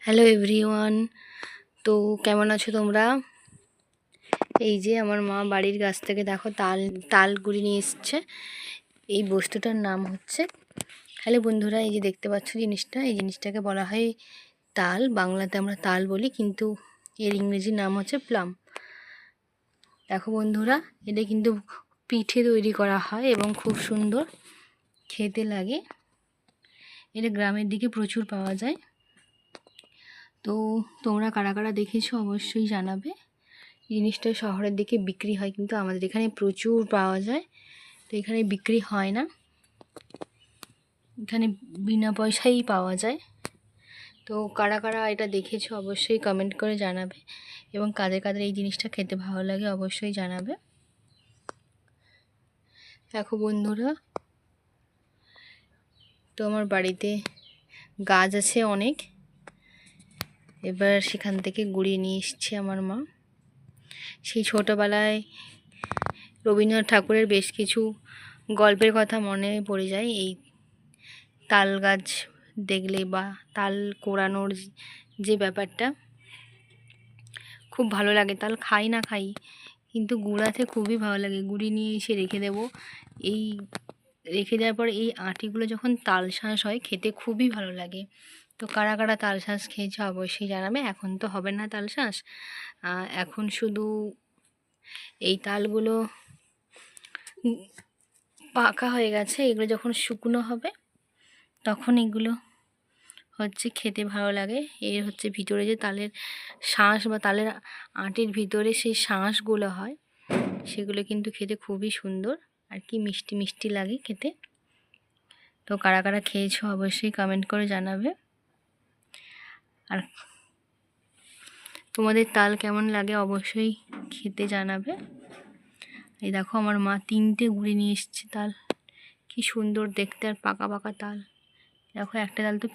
Hello everyone. তো কেমন আছো তোমরা? এই যে আমার মা বাড়ির গাছ থেকে দেখো তাল গুড়ি নিয়ে এসছে। এই বস্তুটার নাম হচ্ছে, হ্যালো বন্ধুরা, এই যে দেখতে পাচ্ছ জিনিসটা, এই জিনিসটাকে বলা হয় তাল। বাংলাতে আমরা তাল বলি, কিন্তু এর ইংরেজি নাম হচ্ছে প্লাম। দেখো বন্ধুরা, এটা কিন্তু পিঠে তৈরি করা হয় এবং খুব সুন্দর খেতে লাগে। এটা গ্রামের দিকে প্রচুর পাওয়া যায়। তো তোমরা কারা কারা দেখেছো অবশ্যই জানাবে। জিনিসটা শহরের দিকে বিক্রি হয়, কিন্তু আমাদের এখানে প্রচুর পাওয়া যায়। তো এখানে বিক্রি হয় না, এখানে বিনা পয়সায় পাওয়া যায়। তো কারা কারা এটা দেখেছো অবশ্যই কমেন্ট করে জানাবে, এবং কাদের কাদের এই জিনিসটা খেতে ভালো লাগে অবশ্যই জানাবে। দেখো বন্ধুরা, তো আমার বাড়িতে গাছ আছে অনেক, এবার সেখান থেকে গুড়িয়ে নিয়ে এসছে আমার মা। সেই ছোটোবেলায় রবীন্দ্রনাথ ঠাকুরের বেশ কিছু গল্পের কথা মনে পড়ে যায় এই তাল গাছ দেখলে, বা তাল কোড়ানোর যে ব্যাপারটা খুব ভালো লাগে। তাল খাই না খাই, কিন্তু গুড়াতে খুবই ভালো লাগে। গুড়ি নিয়ে এসে রেখে দেবো, এই রেখে দেওয়ার পর এই আটিগুলো যখন তালশাঁস হয় খেতে খুবই ভালো লাগে। তো কারা কারা তালশাঁস খেয়েছে অবশ্যই জানাবে। এখন তো হবে না তালশাঁস, এখন শুধু এই তালগুলো পাকা হয়ে গেছে। এগুলো যখন শুকনো হবে তখন এগুলো হচ্ছে খেতে ভালো লাগে। এর হচ্ছে ভিতরে যে তালের শাঁস বা তালের আটির ভিতরে সেই শাঁসগুলো হয়, সেগুলো কিন্তু খেতে খুবই সুন্দর আর কি মিষ্টি মিষ্টি লাগে খেতে। তো কারা কারা খেয়েছো অবশ্যই কমেন্ট করে জানাবে। আর তোমাদের তাল কেমন লাগে অবশ্যই খেতে জানাবে। এই দেখো আমার মা 3টে গুঁড়ি নিয়ে এসছে তাল, কি সুন্দর দেখতে আর পাকা পাকা তাল। দেখো একটা তাল তো